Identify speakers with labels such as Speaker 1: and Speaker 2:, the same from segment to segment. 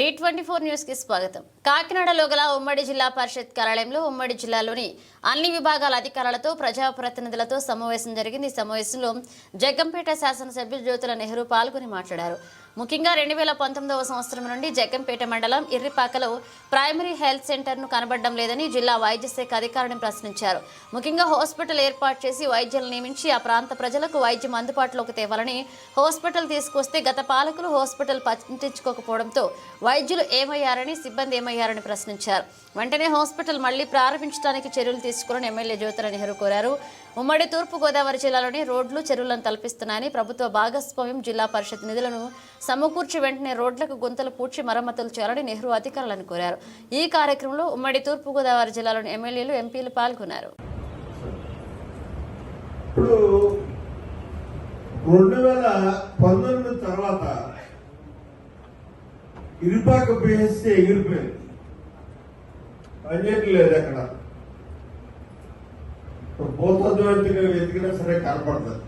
Speaker 1: D24 news కి స్వాగతం. కాకినాడలో గల ఉమ్మడి జిల్లా పరిషత్ కార్యాలయంలో ఉమ్మడి జిల్లాలోని అన్ని విభాగాల అధికారులతో ప్రజాప్రతినిధులతో సమావేశం జరిగింది. ఈ సమావేశంలో జగ్గంపేట శాసనసభ్యులు జ్యోతుల నెహ్రూ పాల్గొని మాట్లాడారు. ముఖ్యంగా 2019వ సంవత్సరం నుండి జగ్గంపేట మండలం ఇర్రిపాకలో ప్రైమరీ హెల్త్ సెంటర్ను కనబడడం లేదని జిల్లా వైద్య శాఖ అధికారిని ప్రశ్నించారు. ముఖ్యంగా హాస్పిటల్ ఏర్పాటు చేసి వైద్యులను నియమించి ఆ ప్రాంత ప్రజలకు వైద్యం అందుబాటులోకి తేవాలని, హాస్పిటల్ తీసుకొస్తే గత పాలకులు హాస్పిటల్ పట్టించుకోకపోవడంతో వైద్యులు ఏమయ్యారని, సిబ్బంది ఏమయ్యారని ప్రశ్నించారు. వెంటనే హాస్పిటల్ మళ్లీ ప్రారంభించడానికి చర్యలు తీసుకోవాలని ఎమ్మెల్యే జ్యోతుల నెహ్రూ కోరారు. ఉమ్మడి తూర్పుగోదావరి జిల్లాలోని రోడ్లు, చెరువులను తలపిస్తున్నాయని, ప్రభుత్వ భాగస్వామ్యం జిల్లా పరిషత్ నిధులను సమకూర్చి వెంటనే రోడ్లకు గుంతలు పూడ్చి మరమ్మతులు చేయాలని నెహ్రూ అధికారులను కోరారు. ఈ కార్యక్రమంలో ఉమ్మడి తూర్పుగోదావరి జిల్లాలోని ఎమ్మెల్యేలు, ఎంపీలు పాల్గొన్నారు.
Speaker 2: 2019 తర్వాత ఇరుపాక పిహెచ్సి ఎగిరిపోయింది, పనిచేయట్లేదు. అక్కడ భూతద్వైతిగా వెతికినా సరే కనపడుతుంది.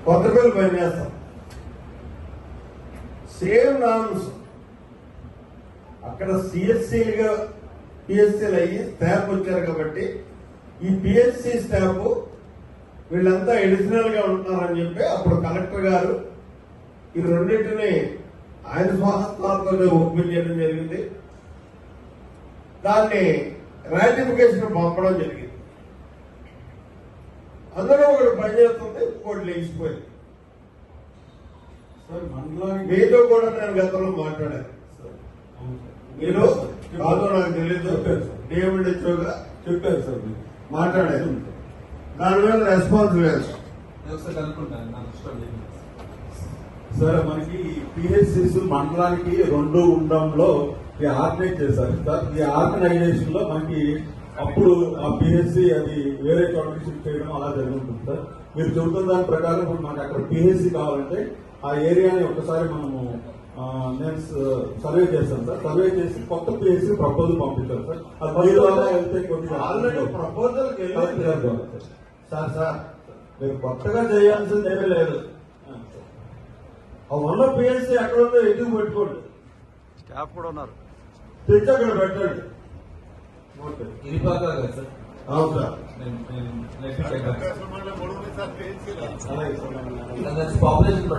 Speaker 2: కొత్త పిల్లలు పనిచేస్తాం, సేమ్ నామ్స్ అక్కడ సిఎస్సీలుగా పిహెచ్సీలు అయ్యి స్టాఫ్ వచ్చారు కాబట్టి ఈ పిహెచ్సి స్టాఫ్ వీళ్ళంతా అడిషనల్ గా ఉంటున్నారని చెప్పి అప్పుడు కలెక్టర్ గారు ఈ రెండింటిని ఆయన స్వహస్తాలతో ఓపెన్ చేయడం జరిగింది. దాన్ని రాటిఫికేషన్ పంపడం జరిగింది. అందులో ఒకటి పనిచేస్తుంది, ఇంకోటి లేచిపోయింది. మీతో కూడా నేను గతంలో మాట్లాడాను. మీరు కాదు నాకు తెలియదు, డేవిడ్ ఇచ్చోగా
Speaker 3: చెప్పారు సార్,
Speaker 2: మాట్లాడారు. దాని మీద రెస్పాన్స్ లేదు
Speaker 3: సార్. మనకి పిహెచ్సిస్ మండలానికి 2 ఉండడంలో ఆర్గనైజ్ చేశారు సార్. ఈ ఆర్గనైజేషన్ లో మనకి అప్పుడు ఆ పిహెచ్సి అది వేరే చోట షిఫ్ట్ చేయడం అలా జరుగుతుంది సార్. మీరు చెబుతున్న దాని ప్రకారం ఇప్పుడు మనకి అక్కడ పిహెచ్సి కావాలంటే ఆ ఏరియాని ఒకసారి మనము నేను సర్వే చేస్తాను సార్. సర్వే చేసి కొత్త పిహెచ్సి ప్రపోజల్ పంపించారు సార్. అది మీ ద్వారా వెళ్తే కొద్దిగా
Speaker 2: ఆల్రెడీ ప్రపోజల్
Speaker 3: సార్ మీరు కొత్తగా చేయాల్సింది ఏమీ లేదు.
Speaker 2: ఆ ఉన్న పిహెచ్సి ఎక్కడ ఉందో ఎదుగు పెట్టుకోండి.
Speaker 4: స్టాఫ్ కూడా ఉన్నారు,
Speaker 2: తెచ్చి అక్కడ పెట్టండి. అవును సార్.
Speaker 3: పాపులేషన్